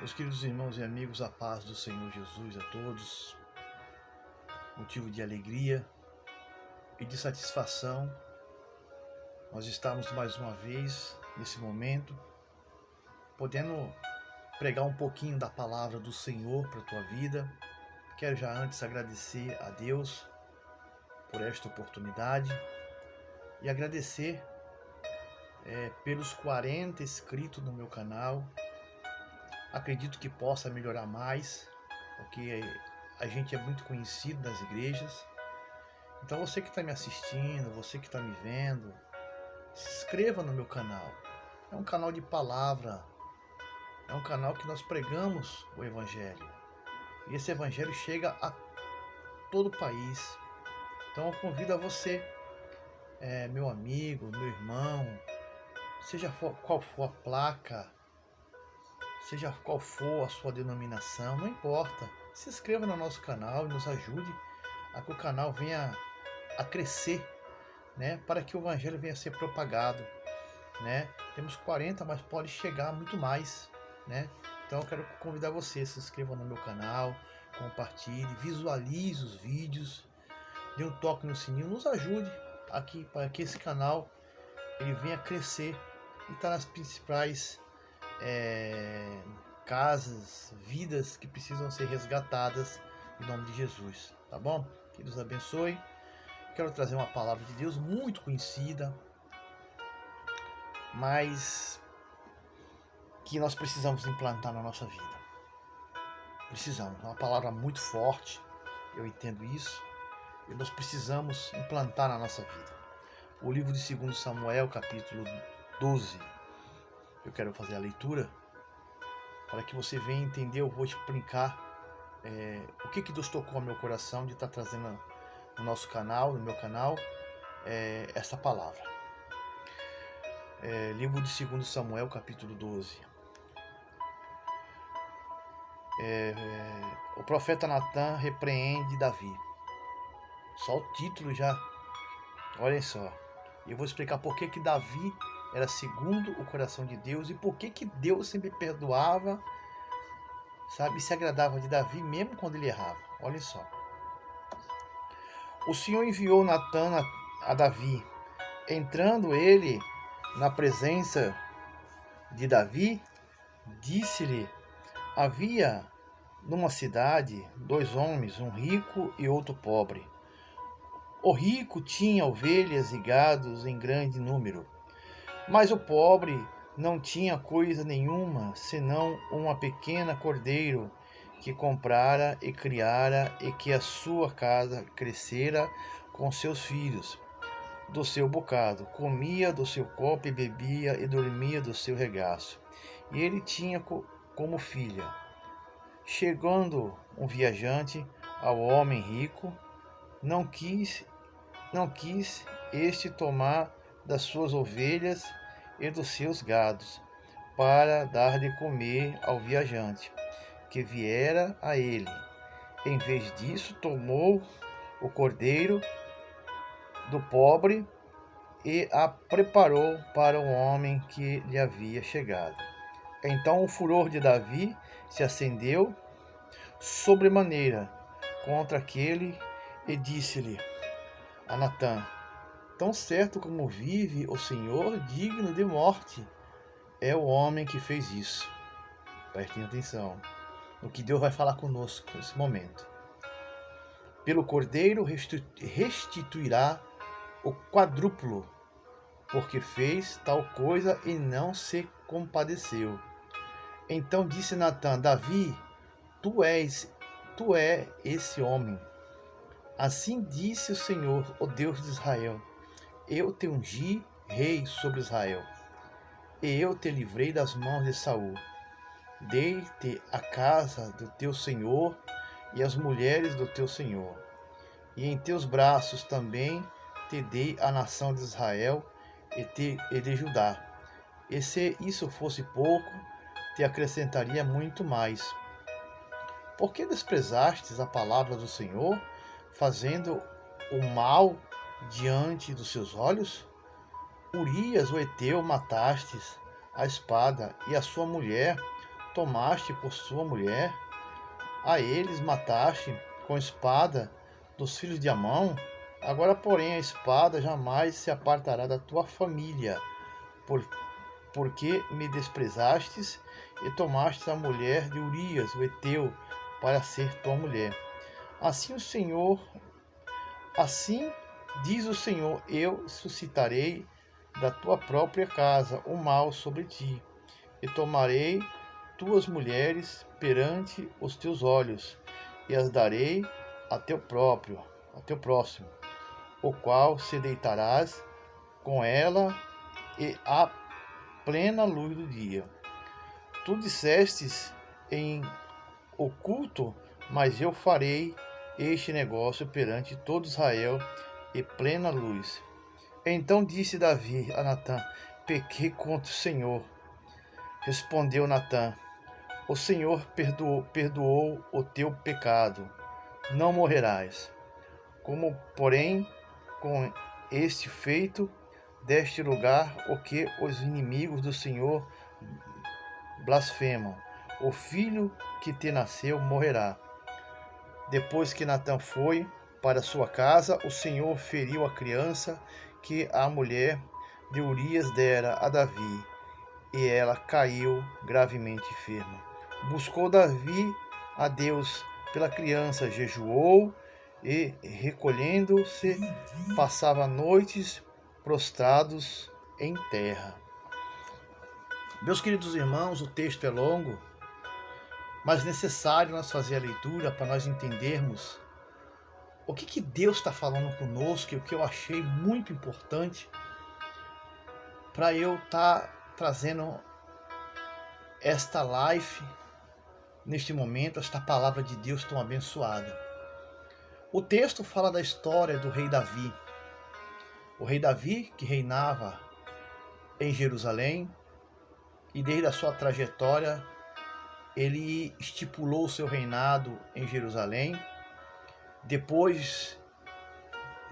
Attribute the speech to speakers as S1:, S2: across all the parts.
S1: Meus queridos irmãos e amigos, a paz do Senhor Jesus a todos, motivo de alegria e de satisfação, nós estamos mais uma vez nesse momento, podendo pregar um pouquinho da palavra do Senhor para a tua vida. Quero já antes agradecer a Deus por esta oportunidade e agradecer pelos 40 inscritos no meu canal. Acredito que possa melhorar mais, porque a gente é muito conhecido nas igrejas. Então você que está me assistindo, você que está me vendo, se inscreva no meu canal. É um canal de palavra, é um canal que nós pregamos o Evangelho. E esse Evangelho chega a todo o país. Então eu convido a você, meu amigo, meu irmão, seja qual for a placa, seja qual for a sua denominação, não importa. Se inscreva no nosso canal e nos ajude a que o canal venha a crescer, né, para que o Evangelho venha a ser propagado. Né? Temos 40, mas pode chegar muito mais, né? Então eu quero convidar você, se inscreva no meu canal, compartilhe, visualize os vídeos, dê um toque no sininho, nos ajude aqui para que esse canal ele venha crescer e estar nas principais casas, vidas que precisam ser resgatadas em nome de Jesus, tá bom? Que Deus abençoe. Quero trazer uma palavra de Deus muito conhecida, mas que nós precisamos implantar na nossa vida. Precisamos, é uma palavra muito forte, eu entendo isso, e nós precisamos implantar na nossa vida. O livro de 2 Samuel, capítulo 12, eu quero fazer a leitura, para que você venha entender, eu vou explicar o que Deus tocou ao meu coração de estar trazendo no nosso canal, no meu canal, essa palavra. Livro de 2 Samuel, capítulo 12. O profeta Natan repreende Davi. Só o título já, olhem só. Eu vou explicar por que Davi era segundo o coração de Deus e por que Deus sempre perdoava, sabe, se agradava de Davi mesmo quando ele errava. Olhem só. O Senhor enviou Natan a Davi. Entrando ele na presença de Davi, disse-lhe: havia numa cidade 2 homens, um rico e outro pobre. O rico tinha ovelhas e gados em grande número, mas o pobre não tinha coisa nenhuma, senão uma pequena cordeiro que comprara e criara, e que a sua casa crescera com seus filhos, do seu bocado, comia do seu copo e bebia e dormia do seu regaço. E ele tinha como filha. Chegando um viajante ao homem rico, não quis este tomar das suas ovelhas e dos seus gados, para dar de comer ao viajante, que viera a ele. Em vez disso, tomou o cordeiro do pobre e a preparou para o homem que lhe havia chegado. Então o furor de Davi se acendeu sobremaneira contra aquele e disse-lhe a Natã: tão certo como vive o Senhor, digno de morte é o homem que fez isso. Prestem atenção no que Deus vai falar conosco nesse momento. Pelo cordeiro restituirá o quadruplo, porque fez tal coisa e não se compadeceu. Então disse Natã: Davi, tu é esse homem. Assim disse o Senhor, o Deus de Israel: eu te ungi rei sobre Israel, e eu te livrei das mãos de Saul. Dei-te a casa do teu senhor e as mulheres do teu senhor, e em teus braços também te dei a nação de Israel e de Judá. E se isso fosse pouco, te acrescentaria muito mais. Por que desprezastes a palavra do Senhor, fazendo o mal diante dos seus olhos? Urias, o heteu, matastes a espada, e a sua mulher tomaste por sua mulher, a eles mataste com espada dos filhos de Amon. Agora, porém, a espada jamais se apartará da tua família, por, porque me desprezastes e tomastes a mulher de Urias, o heteu, para ser tua mulher. Assim diz o Senhor, eu suscitarei da tua própria casa o mal sobre ti, e tomarei tuas mulheres perante os teus olhos, e as darei a teu próximo, o qual se deitarás com ela e à plena luz do dia. Tu dissestes em oculto, mas eu farei este negócio perante todo Israel e plena luz. Então disse Davi a Natã: pequei contra o Senhor. Respondeu Natã: o Senhor perdoou o teu pecado, não morrerás. Como, porém, com este feito, deste lugar o que os inimigos do Senhor blasfemam. O filho que te nasceu morrerá. Depois que Natã foi para sua casa, o Senhor feriu a criança que a mulher de Urias dera a Davi, e ela caiu gravemente enferma. Buscou Davi a Deus pela criança, jejuou e, recolhendo-se, passava noites prostrados em terra. Meus queridos irmãos, o texto é longo, mas necessário nós fazer a leitura para nós entendermos o que Deus está falando conosco e o que eu achei muito importante para eu estar trazendo esta live neste momento, esta palavra de Deus tão abençoada. O texto fala da história do rei Davi. O rei Davi, que reinava em Jerusalém, e desde a sua trajetória, ele estipulou o seu reinado em Jerusalém. Depois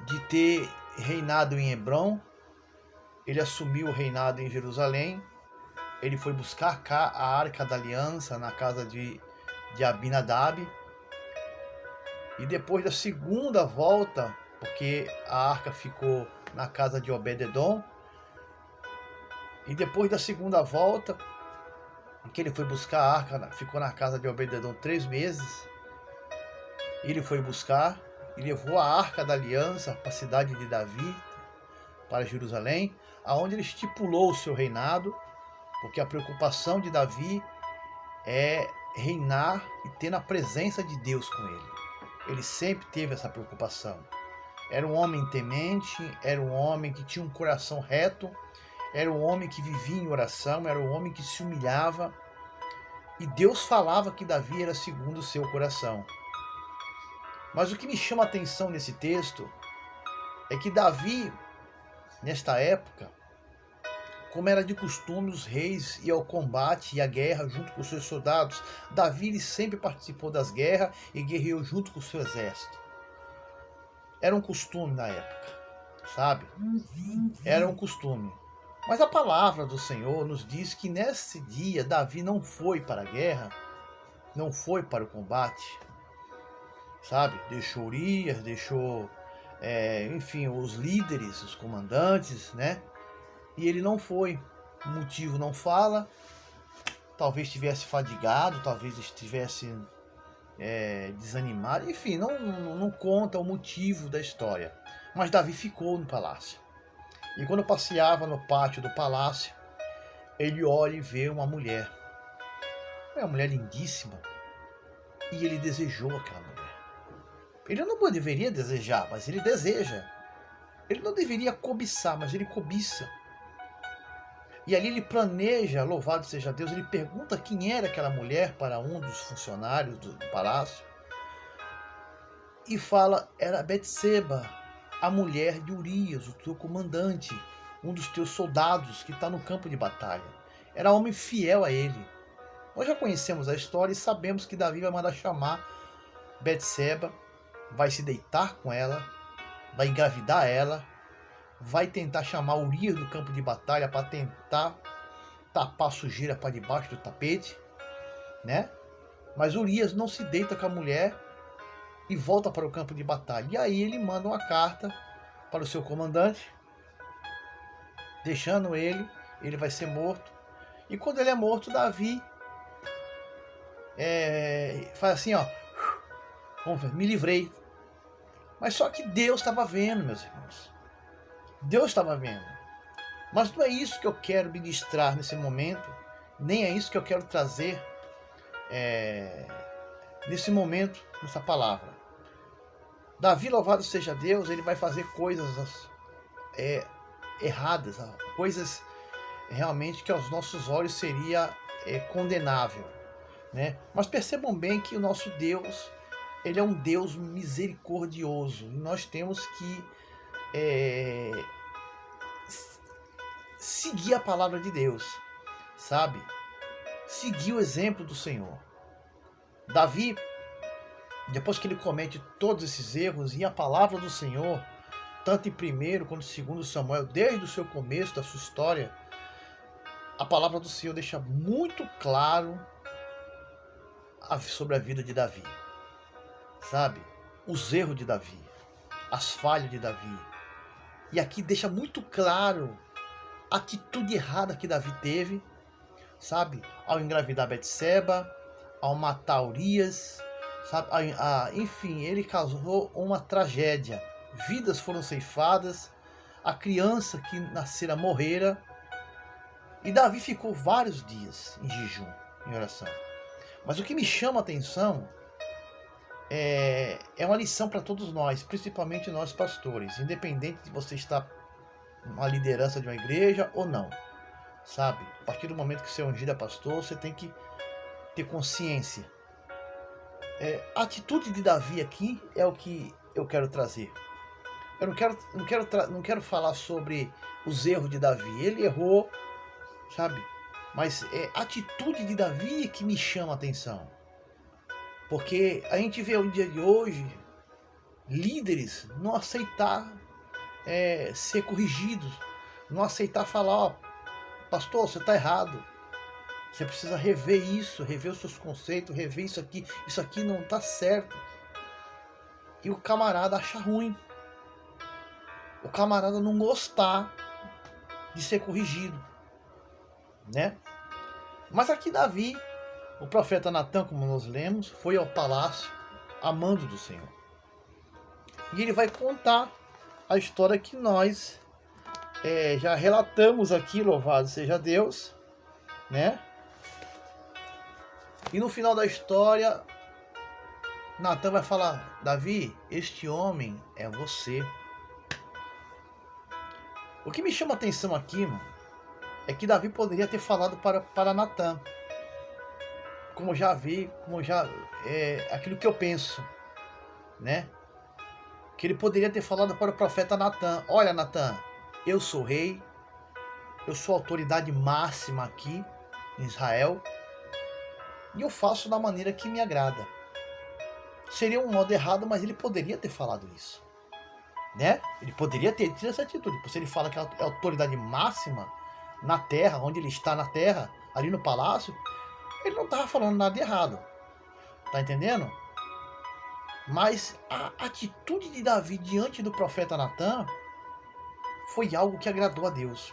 S1: de ter reinado em Hebrom, ele assumiu o reinado em Jerusalém. Ele foi buscar a Arca da Aliança na casa de Abinadab. E depois da segunda volta, porque a arca ficou na casa de Obed-edom, e depois da segunda volta, que ele foi buscar a arca, ficou na casa de Obed-edom 3 meses. Ele foi buscar e levou a Arca da Aliança para a cidade de Davi, para Jerusalém, aonde ele estipulou o seu reinado, porque a preocupação de Davi é reinar e ter a presença de Deus com ele. Ele sempre teve essa preocupação. Era um homem temente, era um homem que tinha um coração reto, era um homem que vivia em oração, era um homem que se humilhava. E Deus falava que Davi era segundo o seu coração. Mas o que me chama a atenção nesse texto é que Davi, nesta época, como era de costume, os reis iam ao combate e à guerra junto com os seus soldados. Davi ele sempre participou das guerras e guerreou junto com o seu exército. Era um costume na época, sabe? Era um costume. Mas a palavra do Senhor nos diz que nesse dia Davi não foi para a guerra, não foi para o combate, sabe? Deixou Urias, deixou, enfim, os líderes, os comandantes, né? E ele não foi. O motivo não fala. Talvez estivesse fadigado, talvez estivesse desanimado. Enfim, não conta o motivo da história. Mas Davi ficou no palácio. E quando passeava no pátio do palácio, ele olha e vê uma mulher. É uma mulher lindíssima. E ele desejou aquela mulher. Ele não deveria desejar, mas ele deseja. Ele não deveria cobiçar, mas ele cobiça. E ali ele planeja, louvado seja Deus, ele pergunta quem era aquela mulher para um dos funcionários do palácio. E fala, era Betseba, a mulher de Urias, o teu comandante, um dos teus soldados que está no campo de batalha. Era homem fiel a ele. Nós já conhecemos a história e sabemos que Davi vai mandar chamar Betseba, vai se deitar com ela, vai engravidar ela, vai tentar chamar Urias do campo de batalha para tentar tapar a sujeira para debaixo do tapete. né? Mas Urias não se deita com a mulher e volta para o campo de batalha. E aí ele manda uma carta para o seu comandante, deixando ele vai ser morto. E quando ele é morto, Davi faz assim, ó, vamos ver, me livrei. Mas só que Deus estava vendo, meus irmãos. Deus estava vendo. Mas não é isso que eu quero ministrar nesse momento, nem é isso que eu quero trazer nesse momento, nessa palavra. Davi, louvado seja Deus, ele vai fazer coisas erradas, coisas realmente que aos nossos olhos seria condenável, né? Mas percebam bem que o nosso Deus, ele é um Deus misericordioso, e nós temos que seguir a palavra de Deus, sabe? Seguir o exemplo do Senhor. Davi, depois que ele comete todos esses erros, e a palavra do Senhor, tanto em 1º quanto em 2º Samuel, desde o seu começo da sua história, a palavra do Senhor deixa muito claro sobre a vida de Davi, sabe? Os erros de Davi, as falhas de Davi. E aqui deixa muito claro a atitude errada que Davi teve, sabe? Ao engravidar Betseba, ao matar Urias, sabe? Enfim, ele causou uma tragédia. Vidas foram ceifadas, a criança que nascera morrera, e Davi ficou vários dias em jejum, em oração. Mas o que me chama a atenção é uma lição para todos nós, principalmente nós pastores, independente de você estar na liderança de uma igreja ou não, sabe? A partir do momento que você é ungido a pastor, você tem que ter consciência. A atitude de Davi aqui é o que eu quero trazer. Eu não quero falar sobre os erros de Davi. Ele errou, sabe? Mas é a atitude de Davi que me chama a atenção. Porque a gente vê no dia de hoje líderes não aceitar ser corrigidos, não aceitar falar, ó, pastor, você está errado. Você precisa rever isso, rever os seus conceitos, rever isso aqui não está certo. E o camarada acha ruim. O camarada não gostar de ser corrigido, né? Mas aqui Davi, o profeta Natan, como nós lemos, foi ao palácio amando do Senhor. E ele vai contar a história que nós já relatamos aqui, louvado seja Deus, né? E no final da história, Natan vai falar, Davi, este homem é você. O que me chama a atenção aqui, mano, é que Davi poderia ter falado para Natan, aquilo que eu penso, né? Que ele poderia ter falado para o profeta Natan, olha Natan, eu sou rei, eu sou a autoridade máxima aqui em Israel, e eu faço da maneira que me agrada. Seria um modo errado, mas ele poderia ter falado isso, né? Ele poderia ter tido essa atitude, porque se ele fala que é a autoridade máxima na terra, onde ele está na terra, ali no palácio, ele não estava falando nada de errado, tá entendendo? Mas a atitude de Davi diante do profeta Natan foi algo que agradou a Deus.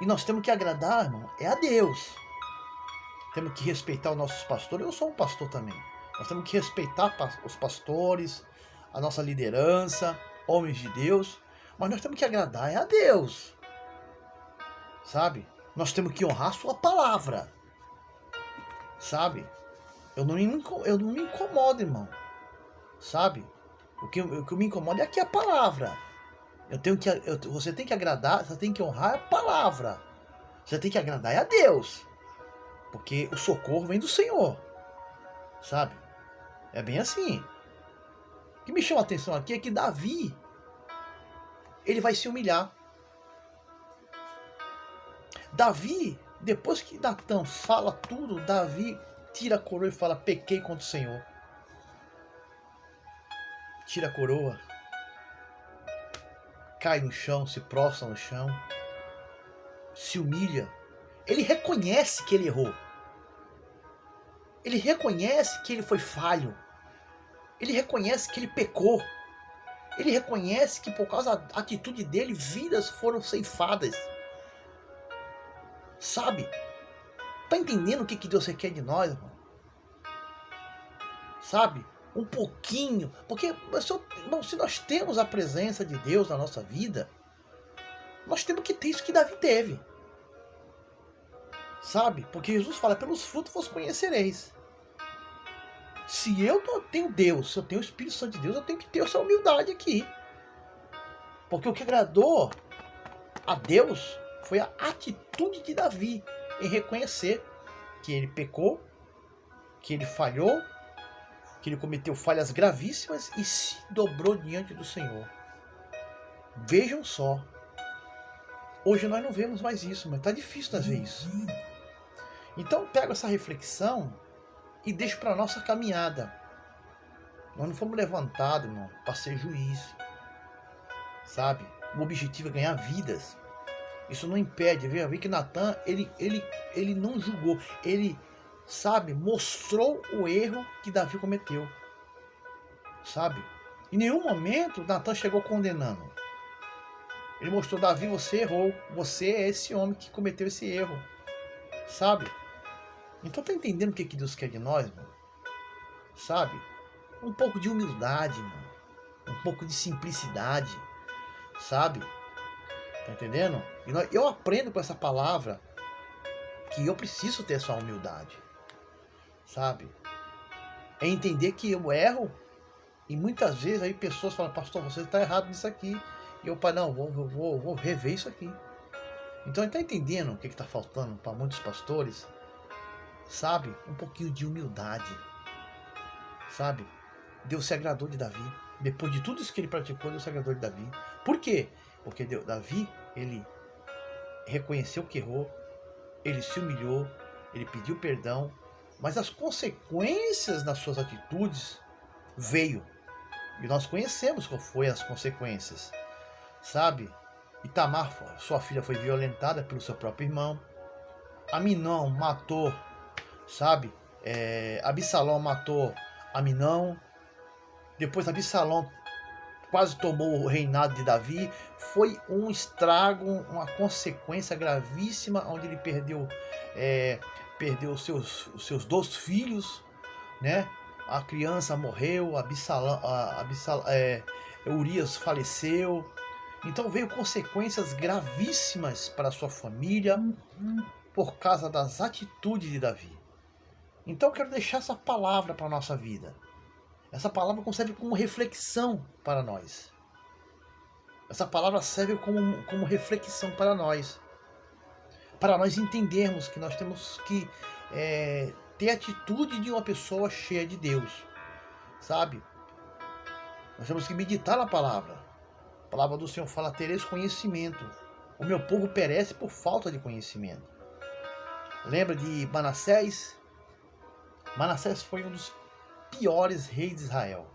S1: E nós temos que agradar, irmão, a Deus. Temos que respeitar os nossos pastores. Eu sou um pastor também. Nós temos que respeitar os pastores, a nossa liderança, homens de Deus. Mas nós temos que agradar a Deus. Sabe? Nós temos que honrar a sua palavra. Sabe? Eu não me incomodo, irmão. Sabe? O que me incomoda é aqui a palavra. Você tem que agradar, você tem que honrar a palavra. Você tem que agradar a Deus. Porque o socorro vem do Senhor. Sabe? É bem assim. O que me chama a atenção aqui é que Davi, ele vai se humilhar. Davi, depois que Natan fala tudo, Davi tira a coroa e fala, pequei contra o Senhor. Tira a coroa. Cai no chão, se prostra no chão. Se humilha. Ele reconhece que ele errou. Ele reconhece que ele foi falho. Ele reconhece que ele pecou. Ele reconhece que por causa da atitude dele, vidas foram ceifadas. Sabe? Tá entendendo o que Deus requer de nós, irmão? Sabe? Um pouquinho. Porque, irmão, se nós temos a presença de Deus na nossa vida, nós temos que ter isso que Davi teve. Sabe? Porque Jesus fala, pelos frutos vos conhecereis. Se eu tenho Deus, se eu tenho o Espírito Santo de Deus, eu tenho que ter essa humildade aqui. Porque o que agradou a Deus foi a atitude de Davi em reconhecer que ele pecou, que ele falhou, que ele cometeu falhas gravíssimas e se dobrou diante do Senhor. Vejam só. Hoje nós não vemos mais isso, mas está difícil nós ver isso. Então pego essa reflexão e deixo para a nossa caminhada. Nós não fomos levantados, irmão, para ser juiz. Sabe? O objetivo é ganhar vidas. Isso não impede. Vê que Natan, ele não julgou. Ele, sabe, mostrou o erro que Davi cometeu. Sabe? Em nenhum momento Natan chegou condenando. Ele mostrou, Davi, você errou. Você é esse homem que cometeu esse erro. Sabe? Então tá entendendo o que Deus quer de nós, irmão? Sabe? Um pouco de humildade, irmão. Um pouco de simplicidade. Sabe? Tá entendendo? E eu aprendo com essa palavra que eu preciso ter essa humildade. Sabe? É entender que eu erro. E muitas vezes aí pessoas falam, pastor, você está errado nisso aqui. E eu, pai, não, vou rever isso aqui. Então, ele está entendendo o que está faltando para muitos pastores? Sabe? Um pouquinho de humildade. Sabe? Deus se agradou de Davi. Depois de tudo isso que ele praticou, Deus se agradou de Davi. Por quê? Porque Davi, ele reconheceu que errou, ele se humilhou, ele pediu perdão, mas as consequências das suas atitudes veio. E nós conhecemos qual foi as consequências. Sabe? Itamar, sua filha, foi violentada pelo seu próprio irmão. Aminão matou, sabe? Absalão matou Aminão. Depois Absalão quase tomou o reinado de Davi. Foi um estrago, uma consequência gravíssima, onde ele perdeu os seus 2 filhos, né? A criança morreu, Urias faleceu. Então veio consequências gravíssimas para a sua família por causa das atitudes de Davi. Então eu quero deixar essa palavra para a nossa vida. Essa palavra serve como reflexão para nós. Essa palavra serve como reflexão para nós. Para nós entendermos que nós temos que ter a atitude de uma pessoa cheia de Deus. Sabe? Nós temos que meditar na palavra. A palavra do Senhor fala, tereis conhecimento. O meu povo perece por falta de conhecimento. Lembra de Manassés? Manassés foi um dos piores reis de Israel.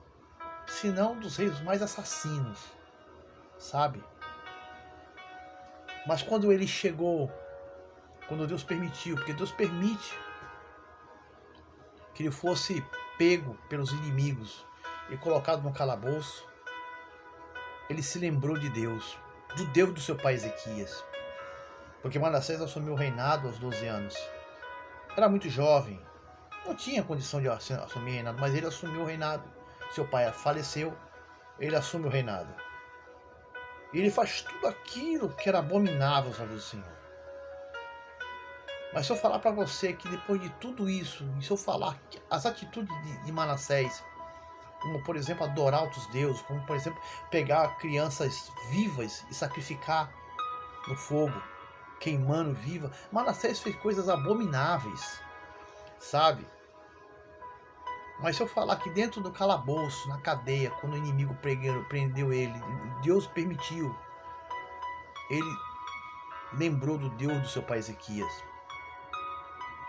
S1: Se não um dos reis mais assassinos. Sabe? Mas quando ele chegou, quando Deus permitiu, porque Deus permite que ele fosse pego pelos inimigos e colocado no calabouço, ele se lembrou de Deus, do Deus do seu pai Ezequias. Porque Manassés assumiu o reinado aos 12 anos. Era muito jovem, não tinha condição de assumir o reinado, mas ele assumiu o reinado. Seu pai faleceu, ele assume o reinado. E ele faz tudo aquilo que era abominável aos olhos do Senhor. Mas se eu falar para você que depois de tudo isso, e se eu falar que as atitudes de Manassés, como por exemplo adorar outros deuses, como por exemplo pegar crianças vivas e sacrificar no fogo, queimando viva, Manassés fez coisas abomináveis, sabe? Mas se eu falar que dentro do calabouço, na cadeia, quando o inimigo prendeu ele, Deus permitiu, ele lembrou do Deus do seu pai Ezequias.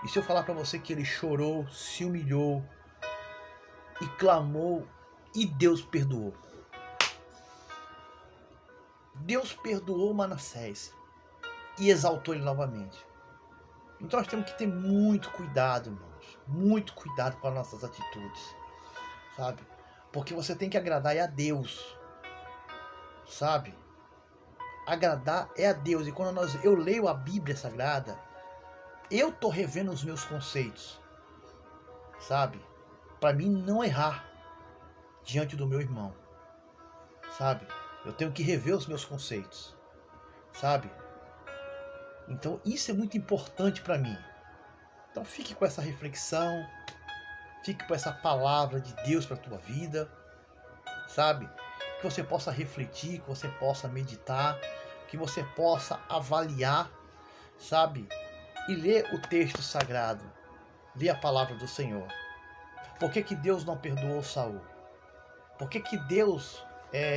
S1: E se eu falar para você que ele chorou, se humilhou e clamou e Deus perdoou. Deus perdoou Manassés e exaltou ele novamente. Então nós temos que ter muito cuidado, irmãos. Muito cuidado com as nossas atitudes, sabe? Porque você tem que agradar a Deus, sabe? Agradar é a Deus. E quando eu leio a Bíblia Sagrada, eu tô revendo os meus conceitos, sabe? Para mim não errar diante do meu irmão, sabe? Eu tenho que rever os meus conceitos, sabe? Então isso é muito importante para mim. Então fique com essa reflexão, fique com essa palavra de Deus para a tua vida, sabe? Que você possa refletir, que você possa meditar, que você possa avaliar, sabe? E ler o texto sagrado, ler a palavra do Senhor. Por que Deus não perdoou Saul? Por que Deus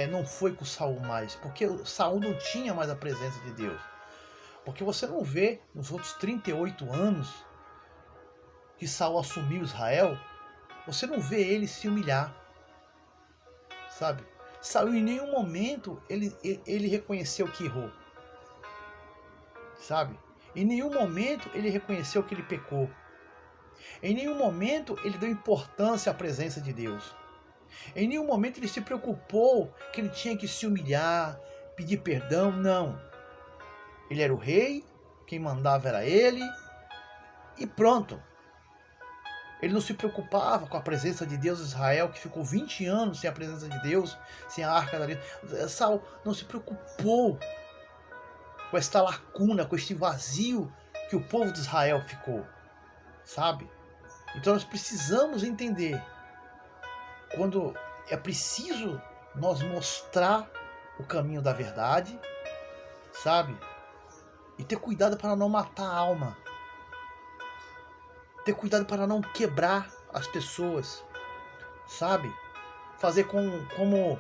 S1: não foi com Saul mais? Porque Saul não tinha mais a presença de Deus. Porque você não vê nos outros 38 anos que Saul assumiu Israel, você não vê ele se humilhar, sabe? Saul em nenhum momento ele reconheceu que errou, sabe? Em nenhum momento ele reconheceu que ele pecou. Em nenhum momento ele deu importância à presença de Deus. Em nenhum momento ele se preocupou que ele tinha que se humilhar, pedir perdão, não. Ele era o rei, quem mandava era ele, e pronto. Ele não se preocupava com a presença de Deus em Israel, que ficou 20 anos sem a presença de Deus, sem a arca da aliança. Saul não se preocupou com esta lacuna, com este vazio que o povo de Israel ficou, sabe? Então nós precisamos entender quando é preciso nós mostrar o caminho da verdade, sabe? E ter cuidado para não matar a alma. Ter cuidado para não quebrar as pessoas, sabe? Fazer como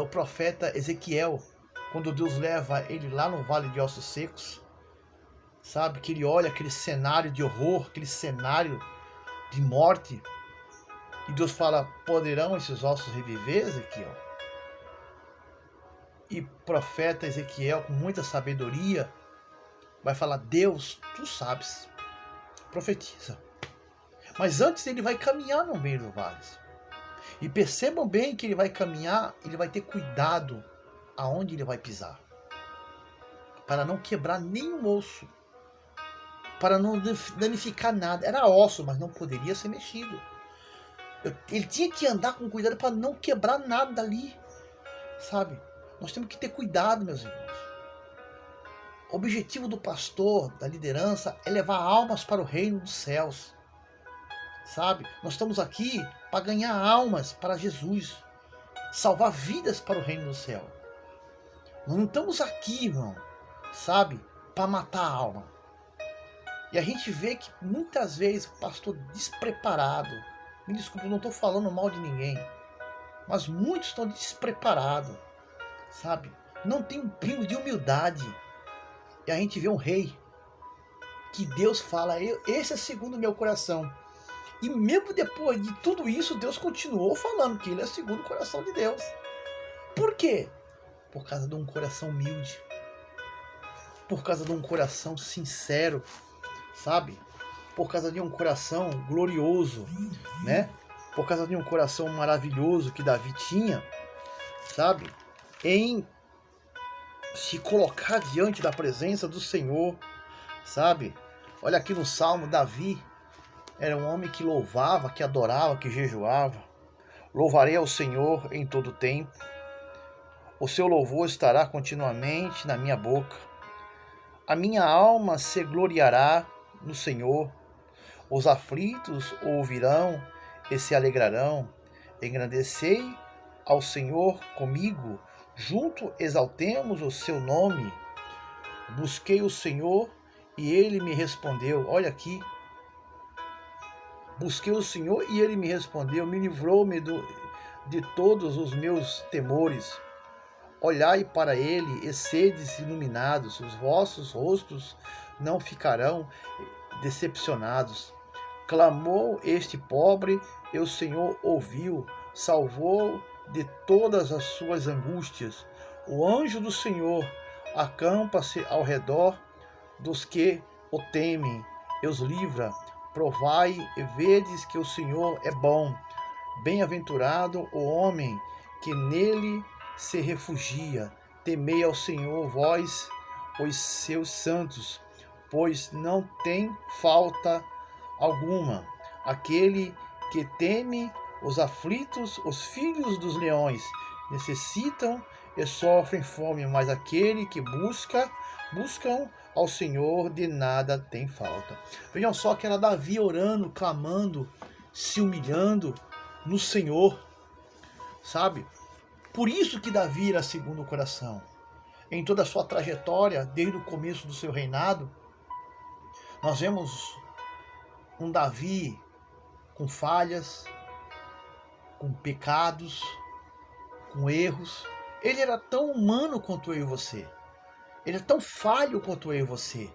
S1: o profeta Ezequiel, quando Deus leva ele lá no vale de ossos secos, sabe? Que ele olha aquele cenário de horror, aquele cenário de morte, e Deus fala: poderão esses ossos reviver, Ezequiel? E o profeta Ezequiel, com muita sabedoria, vai falar: Deus, tu sabes. Profetiza. Mas antes ele vai caminhar no meio dos vales. E percebam bem que ele vai caminhar, ele vai ter cuidado aonde ele vai pisar. Para não quebrar nenhum osso. Para não danificar nada. Era osso, mas não poderia ser mexido. Ele tinha que andar com cuidado para não quebrar nada ali. Sabe? Nós temos que ter cuidado, meus irmãos. O objetivo do pastor, da liderança, é levar almas para o reino dos céus. Sabe? Nós estamos aqui para ganhar almas para Jesus. Salvar vidas para o reino do céu. Nós não estamos aqui, irmão, sabe? Para matar a alma. E a gente vê que muitas vezes o pastor despreparado, me desculpe, eu não estou falando mal de ninguém, mas muitos estão despreparados, sabe? Não tem um pingo de humildade. E a gente vê um rei que Deus fala: esse é segundo o meu coração. E mesmo depois de tudo isso, Deus continuou falando que ele é segundo o coração de Deus. Por quê? Por causa de um coração humilde. Por causa de um coração sincero, sabe? Por causa de um coração glorioso, né? Por causa de um coração maravilhoso que Davi tinha, sabe? Em se colocar diante da presença do Senhor, sabe? Olha aqui no Salmo, Davi era um homem que louvava, que adorava, que jejuava. Louvarei ao Senhor em todo tempo. O seu louvor estará continuamente na minha boca. A minha alma se gloriará no Senhor. Os aflitos o ouvirão e se alegrarão. Engrandecei ao Senhor comigo. Junto exaltemos o seu nome. Busquei o Senhor e ele me respondeu. Olha aqui. Busquei o Senhor e ele me respondeu. Me livrou-me de todos os meus temores. Olhai para ele e sedes iluminados. Os vossos rostos não ficarão decepcionados. Clamou este pobre e o Senhor ouviu. Salvou de todas as suas angústias. O anjo do Senhor acampa-se ao redor dos que o temem e os livra. Provai e vedes que o Senhor é bom. Bem-aventurado o homem que nele se refugia. Temei ao Senhor, vós, os seus santos, pois não tem falta alguma. Aquele que teme os aflitos, os filhos dos leões, necessitam e sofrem fome, mas aquele que buscam ao Senhor, de nada tem falta. Vejam só que era Davi orando, clamando, se humilhando no Senhor, sabe? Por isso que Davi era segundo o coração. Em toda a sua trajetória, desde o começo do seu reinado, nós vemos um Davi com falhas, com pecados, com erros. Ele era tão humano quanto eu e você. Ele é tão falho quanto eu e você.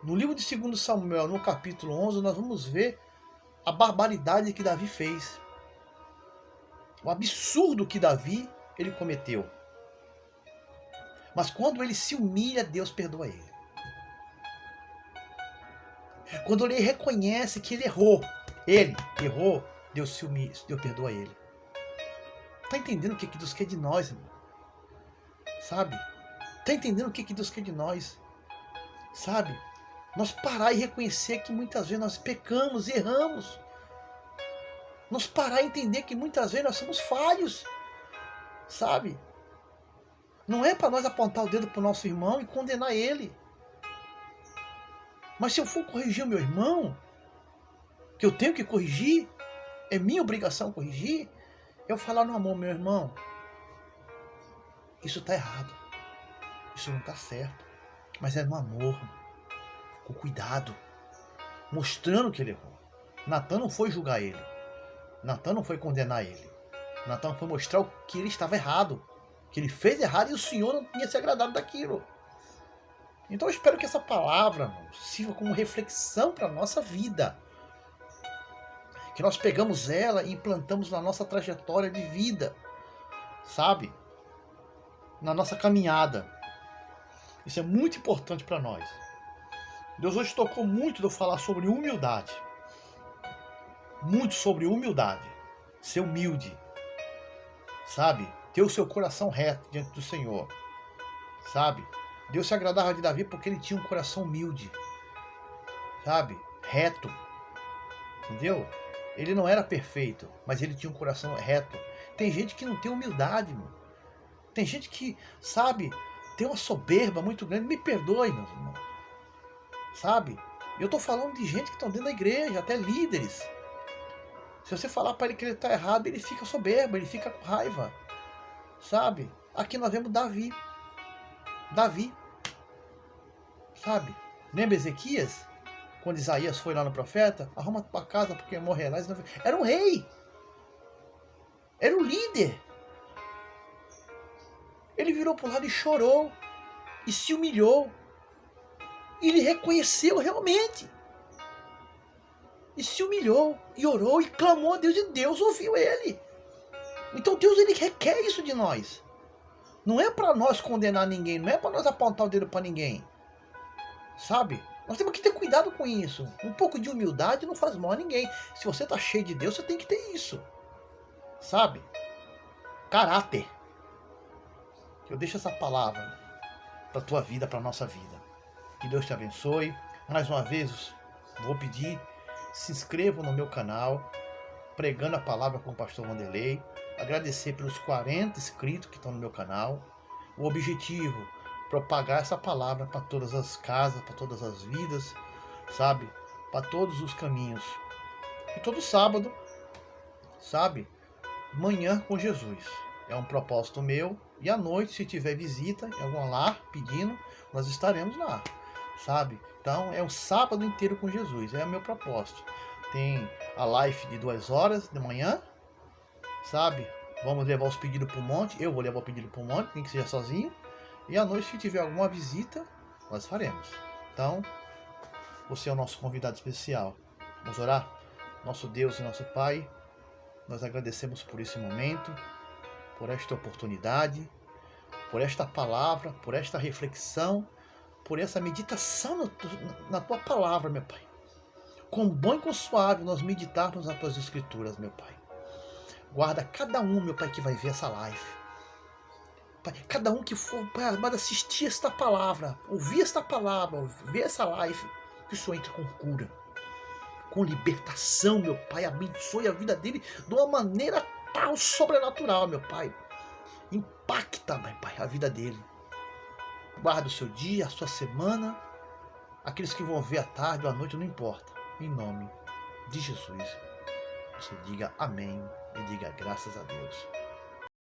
S1: No livro de 2 Samuel, no capítulo 11, nós vamos ver a barbaridade que Davi fez. O absurdo que Davi ele cometeu. Mas quando ele se humilha, Deus perdoa ele. Quando ele reconhece que ele errou, Deus se humilha, Deus perdoa ele. Tá entendendo o que Deus quer de nós, irmão? Sabe? Tá entendendo o que Deus quer de nós? Sabe? Nós parar e reconhecer que muitas vezes nós pecamos e erramos. Nós parar e entender que muitas vezes nós somos falhos. Sabe? Não é para nós apontar o dedo para o nosso irmão e condenar ele. Mas se eu for corrigir o meu irmão, que eu tenho que corrigir, é minha obrigação corrigir, eu falar no amor, meu irmão, isso está errado. Isso não está certo. Mas é no amor, com cuidado, mostrando que ele errou. Natan não foi julgar ele. Natan não foi condenar ele. Natan foi mostrar que ele estava errado. Que ele fez errado e o Senhor não tinha se agradado daquilo. Então eu espero que essa palavra, irmão, sirva como reflexão para a nossa vida. Que nós pegamos ela e implantamos na nossa trajetória de vida. Sabe? Na nossa caminhada. Isso é muito importante para nós. Deus hoje tocou muito de eu falar sobre humildade. Muito sobre humildade. Ser humilde. Sabe? Ter o seu coração reto diante do Senhor. Sabe? Deus se agradava de Davi porque ele tinha um coração humilde. Sabe? Reto. Entendeu? Ele não era perfeito, mas ele tinha um coração reto. Tem gente que não tem humildade, mano. Tem gente que, sabe, tem uma soberba muito grande. Me perdoe, meus irmãos. Sabe? Eu tô falando de gente que estão dentro da igreja, até líderes. Se você falar para ele que ele está errado, ele fica soberbo, ele fica com raiva. Sabe? Aqui nós vemos Davi. Davi. Sabe? Lembra Ezequias? Quando Isaías foi lá no profeta, arruma tua casa porque morrerá. Era um rei. Era um líder. Ele virou para o lado e chorou. E se humilhou. E ele reconheceu realmente. E se humilhou. E orou e clamou a Deus. E Deus ouviu ele. Então Deus ele requer isso de nós. Não é para nós condenar ninguém. Não é para nós apontar o dedo para ninguém. Sabe? Nós temos que ter cuidado com isso. Um pouco de humildade não faz mal a ninguém. Se você está cheio de Deus, você tem que ter isso. Sabe? Caráter. Eu deixo essa palavra para a tua vida, para a nossa vida. Que Deus te abençoe. Mais uma vez, vou pedir, se inscreva no meu canal, Pregando a Palavra com o Pastor Wanderley. Agradecer pelos 40 inscritos que estão no meu canal. O objetivo, propagar essa palavra para todas as casas, para todas as vidas, sabe? Para todos os caminhos. E todo sábado, sabe? Manhã com Jesus. É um propósito meu. E à noite, se tiver visita em algum lar pedindo, nós estaremos lá, sabe? Então é um sábado inteiro com Jesus. É o meu propósito. Tem a live de 2 horas de manhã, sabe? Vamos levar os pedidos para o monte. Eu vou levar o pedido para o monte, nem que seja sozinho. E à noite, se tiver alguma visita, nós faremos. Então, você é o nosso convidado especial. Vamos orar? Nosso Deus e nosso Pai, nós agradecemos por esse momento, por esta oportunidade, por esta palavra, por esta reflexão, por essa meditação na tua palavra, meu Pai. Com bom e com suave nós meditarmos nas tuas escrituras, meu Pai. Guarda cada um, meu Pai, que vai ver essa live. Pai, cada um que for, Pai amado, assistir esta palavra, ouvir esta palavra, ver essa live, que o Senhor entre com cura, com libertação, meu Pai. Abençoe a vida dele de uma maneira tal, sobrenatural, meu Pai. Impacta, meu Pai, a vida dele. Guarda o seu dia, a sua semana. Aqueles que vão ver à tarde ou à noite, não importa. Em nome de Jesus. Você diga amém e diga graças a Deus.